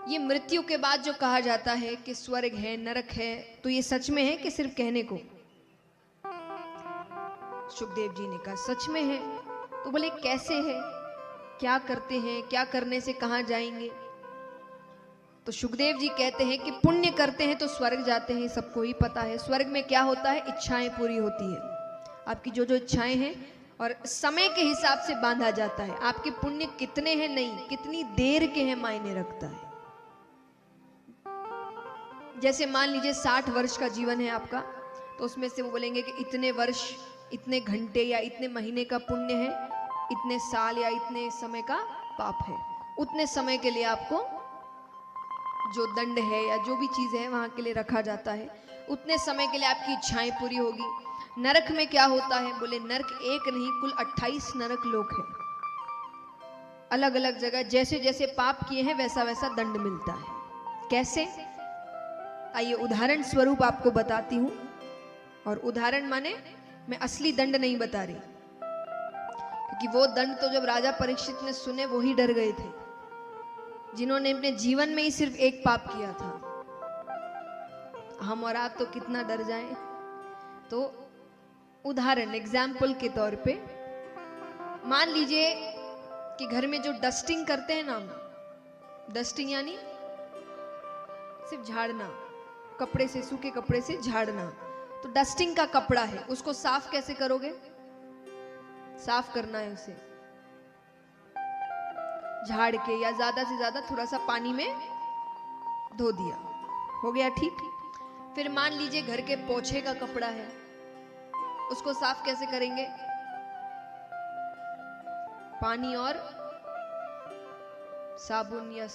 ये मृत्यु के बाद जो कहा जाता है कि स्वर्ग है, नरक है, तो ये सच में है कि सिर्फ कहने को? सुखदेव जी ने कहा सच में है। तो बोले कैसे है, क्या करते हैं, क्या करने से कहां जाएंगे? तो सुखदेव जी कहते हैं कि पुण्य करते हैं तो स्वर्ग जाते हैं, सबको ही पता है। स्वर्ग में क्या होता है, इच्छाएं पूरी होती है, आपकी जो जो इच्छाएं हैं, और समय के हिसाब से बांधा जाता है। आपके पुण्य कितने हैं नहीं, कितनी देर के हैं मायने रखता है। जैसे मान लीजिए 60 वर्ष का जीवन है आपका, तो उसमें से वो बोलेंगे कि इतने वर्ष, इतने घंटे या इतने महीने का पुण्य है, इतने साल या इतने समय का पाप है। उतने समय के लिए आपको जो दंड है या जो भी चीज है वहां के लिए रखा जाता है। उतने समय के लिए आपकी इच्छाएं पूरी होगी। नरक में क्या होता है, बोले नरक एक नहीं, कुल 28 नरक लोक है, अलग अलग जगह। जैसे जैसे पाप किए हैं वैसा वैसा दंड मिलता है। कैसे, आइए उदाहरण स्वरूप आपको बताती हूं। और उदाहरण माने मैं असली दंड नहीं बता रही, क्योंकि वो दंड तो जब राजा परीक्षित ने सुने वो ही डर गए थे, जिन्होंने अपने जीवन में ही सिर्फ एक पाप किया था। हम और आप तो कितना डर जाएं। तो उदाहरण, एग्जाम्पल के तौर पे मान लीजिए कि घर में जो डस्टिंग करते हैं ना, डस्टिंग यानी सिर्फ झाड़ना, कपड़े से, सूखे कपड़े से झाड़ना। तो डस्टिंग का कपड़ा है, उसको साफ कैसे करोगे? साफ करना है उसे झाड़ के, या ज्यादा से ज्यादा थोड़ा सा पानी में धो दिया, हो गया ठीक। फिर मान लीजिए घर के पोछे का कपड़ा है, उसको साफ कैसे करेंगे? पानी और साबुन या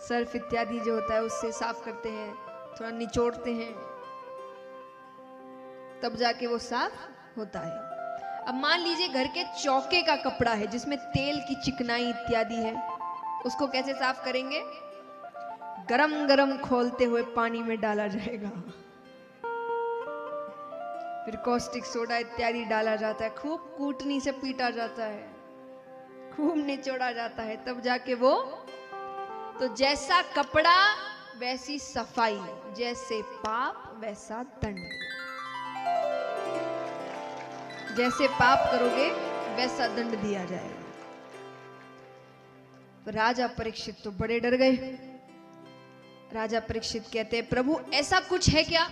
सर्फ इत्यादि जो होता है उससे साफ करते हैं, थोड़ा निचोड़ते हैं, तब जाके वो साफ होता है। अब मान लीजिए घर के चौके का कपड़ा है जिसमें तेल की चिकनाई इत्यादि है, उसको कैसे साफ करेंगे? गरम गरम खोलते हुए पानी में डाला जाएगा, फिर कॉस्टिक सोडा इत्यादि डाला जाता है, खूब कूटनी से पीटा जाता है, खूब निचोड़ा जाता है, तब जाके वो। तो जैसा कपड़ा वैसी सफाई, जैसे पाप वैसा दंड। जैसे पाप करोगे वैसा दंड दिया जाएगा। राजा परीक्षित तो बड़े डर गए। राजा परीक्षित कहते हैं, प्रभु ऐसा कुछ है क्या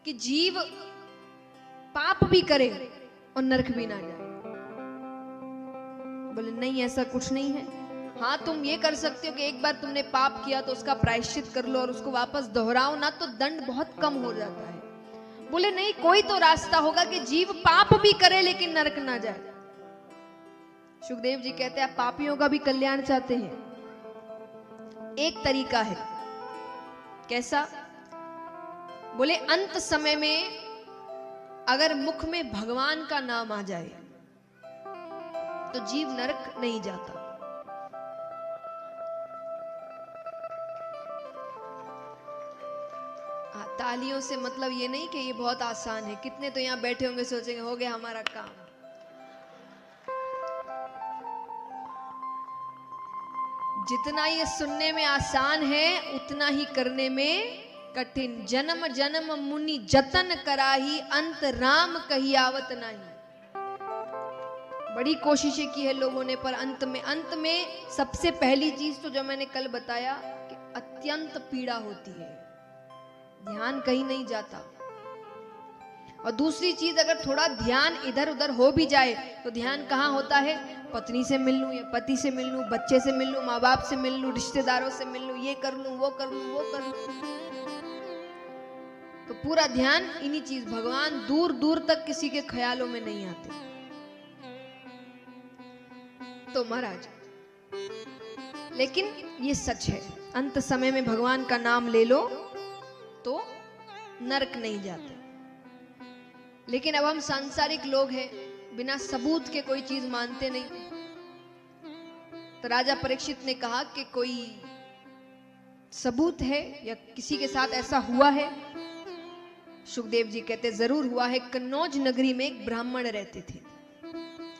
कि जीव पाप भी करे और नरक भी ना जाए? बोले नहीं, ऐसा कुछ नहीं है। हाँ, तुम ये कर सकते हो कि एक बार तुमने पाप किया तो उसका प्रायश्चित कर लो और उसको वापस दोहराओ ना, तो दंड बहुत कम हो जाता है। बोले नहीं, कोई तो रास्ता होगा कि जीव पाप भी करे लेकिन नरक ना जाए। सुखदेव जी कहते हैं, आप पापियों का भी कल्याण चाहते हैं? एक तरीका है। कैसा? बोले अंत समय में अगर मुख में भगवान का नाम आ जाए तो जीव नरक नहीं जाता। तालियों से मतलब ये नहीं कि ये बहुत आसान है। कितने तो यहां बैठे होंगे सोचेंगे हो गया हमारा काम। जितना ये सुनने में आसान है उतना ही करने में कठिन। जन्म जन्म मुनि जतन कराही, अंत राम कही आवत नहीं। बड़ी कोशिशें की है लोगों ने, पर अंत में सबसे पहली चीज तो जो मैंने कल बताया कि अत्यंत पीड़ा होती है, ध्यान कहीं नहीं जाता। और दूसरी चीज, अगर थोड़ा ध्यान इधर उधर हो भी जाए तो ध्यान कहाँ होता है? पत्नी से मिल लूं या पति से मिल लूं, बच्चे से मिल लूं, माँ बाप से मिल लूं, रिश्तेदारों से मिल लूं, ये कर लूं, वो कर लूं, वो कर लूं। तो पूरा ध्यान इन्हीं चीज, भगवान दूर दूर तक किसी के ख्यालों में नहीं आते। तो महाराज, लेकिन ये सच है, अंत समय में भगवान का नाम ले लो तो नरक नहीं जाते। लेकिन अब हम सांसारिक लोग हैं, बिना सबूत के कोई चीज मानते नहीं। तो राजा परीक्षित ने कहा कि कोई सबूत है या किसी के साथ ऐसा हुआ है? सुखदेव जी कहते जरूर हुआ है। कन्नौज नगरी में एक ब्राह्मण रहते थे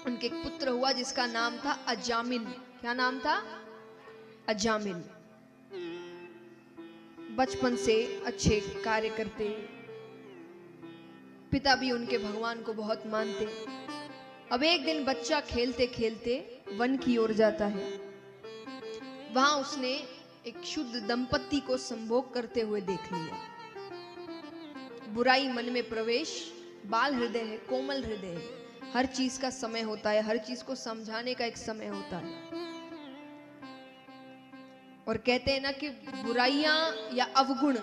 उनके एक पुत्र हुआ जिसका नाम था अजामिल। क्या नाम था? अजामिल। बचपन से अच्छे कार्य करते, पिता भी उनके भगवान को बहुत मानते। अब एक दिन बच्चा खेलते खेलते वन की ओर जाता है। वहां उसने एक शुद्ध दंपत्ति को संभोग करते हुए देख लिया। बुराई मन में प्रवेश, बाल हृदय है, कोमल हृदय है, हर चीज का समय होता है, हर चीज को समझाने का एक समय होता है। और कहते हैं ना कि बुराइयां या अवगुण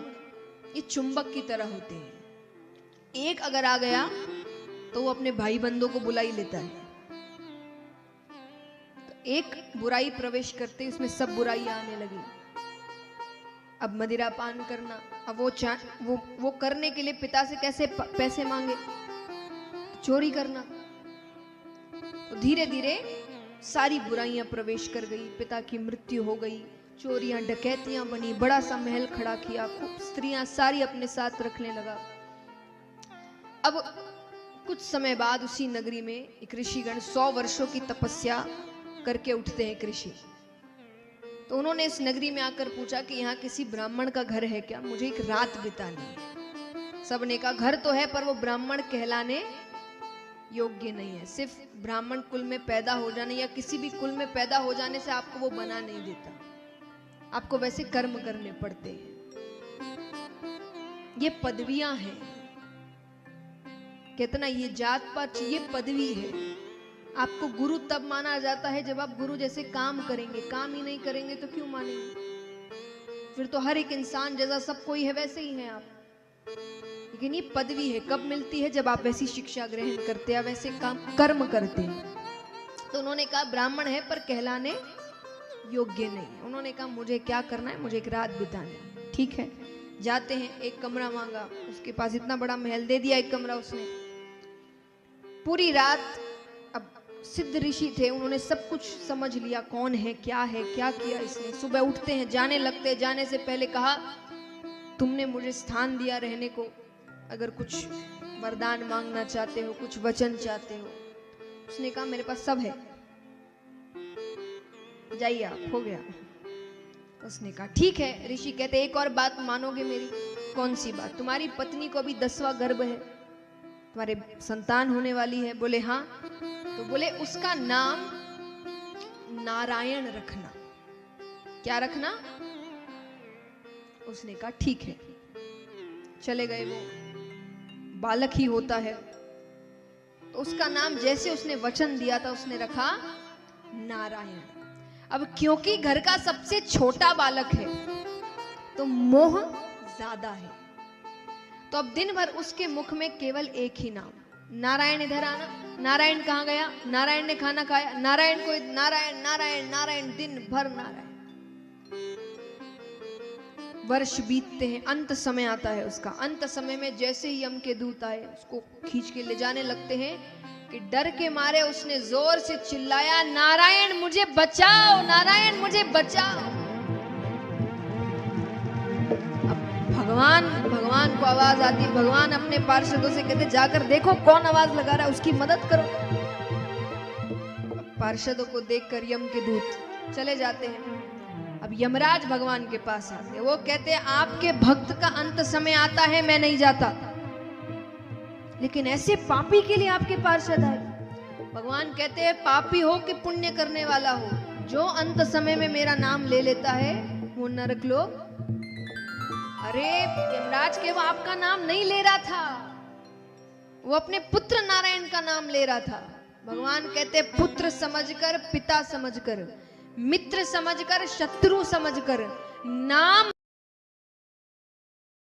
ये चुंबक की तरह होते हैं। एक अगर आ गया तो वो अपने भाई बंधों को बुला ही लेता है। तो एक बुराई प्रवेश करते उसमें सब बुराइयां आने लगी। अब मदिरा पान करना, अब वो करने के लिए पिता से कैसे पैसे मांगे? चोरी करना। तो धीरे धीरे सारी बुराइयां प्रवेश कर गई। पिता की मृत्यु हो गई, चोरियां डकैतियां बनी, बड़ा सा महल खड़ा किया, खूब स्त्रियां सारी अपने साथ रखने लगा। अब कुछ समय बाद उसी नगरी में एक ऋषिगण 100 वर्षों की तपस्या करके उठते हैं, ऋषि। तो उन्होंने इस नगरी में आकर पूछा कि यहाँ किसी ब्राह्मण का घर है क्या? मुझे एक रात बितानी है। सबने कहा घर तो है पर वो ब्राह्मण कहलाने योग्य नहीं है। सिर्फ ब्राह्मण कुल में पैदा हो जाने या किसी भी कुल में पैदा हो जाने से आपको वो बना नहीं देता, आपको वैसे कर्म करने पड़ते हैं। ये पदवियां हैं। कितना ये जात पात, ये पदवी है। आपको गुरु तब माना जाता है जब आप गुरु जैसे काम करेंगे। काम ही नहीं करेंगे तो क्यों मानेंगे? फिर तो हर एक इंसान जैसा सब कोई है वैसे ही है आप। लेकिन ये पदवी है, कब मिलती है? जब आप वैसी शिक्षा ग्रहण करते हैं, वैसे काम कर्म करते हैं। तो उन्होंने कहा ब्राह्मण है पर कहलाने योग्य नहीं। उन्होंने कहा मुझे क्या करना है? मुझे एक रात बितानी है। ठीक है, जाते हैं, एक कमरा मांगा। उसके पास इतना बड़ा महल, दे दिया एक कमरा उसने। पूरी रात, अब सिद्ध ऋषि थे, उन्होंने सब कुछ समझ लिया, कौन है, क्या किया इसने। सुबह उठते हैं, जाने लगते। जाने से पहले कहा तुमने मुझे स्थान दिया रहने को, अगर कुछ वरदान मांगना चाहते हो, कुछ वचन चाहते हो। उसने कहा मेरे पास सब है, जाइए आप, हो गया। उसने कहा ठीक है। ऋषि कहते एक और बात मानोगे मेरी? कौन सी बात? तुम्हारी पत्नी को अभी 10वां गर्भ है, तुम्हारे संतान होने वाली है। बोले हाँ। तो बोले उसका नाम नारायण रखना। क्या रखना? उसने कहा ठीक है। चले गए। वो बालक ही होता है, तो उसका नाम जैसे उसने वचन दिया था उसने रखा नारायण। अब क्योंकि घर का सबसे छोटा बालक है तो मोह ज्यादा है, तो अब दिन भर उसके मुख में केवल एक ही नाम, नारायण। इधर आना, नारायण कहाँ गया? नारायण ने खाना खाया, नारायण को नारायण नारायण नारायण, दिन भर नारायण। वर्ष बीतते हैं, अंत समय आता है उसका। अंत समय में जैसे ही यम के दूत आए, उसको खींच के ले जाने लगते हैं कि डर के मारे उसने जोर से चिल्लाया नारायण मुझे बचाओ, नारायण मुझे बचाओ। अब भगवान को आवाज आती। भगवान अपने पार्षदों से कहते जाकर देखो कौन आवाज लगा रहा है, उसकी मदद करो। पार्षदों को देखकर यम के दूत चले जाते हैं। अब यमराज भगवान के पास आते, वो कहते हैं आपके भक्त का अंत समय आता है, मैं नहीं जाता, लेकिन ऐसे पापी के लिए आपके पार्षद आए। भगवान कहते हैं पापी हो कि पुण्य करने वाला हो, जो अंत समय में मेरा नाम ले लेता है वो नरक लोग। अरे यमराज के वो आपका नाम नहीं ले रहा था, वो अपने पुत्र नारायण का नाम ले रहा था। भगवान कहते पुत्र समझकर, पिता समझकर, मित्र समझकर, शत्रु समझकर, नाम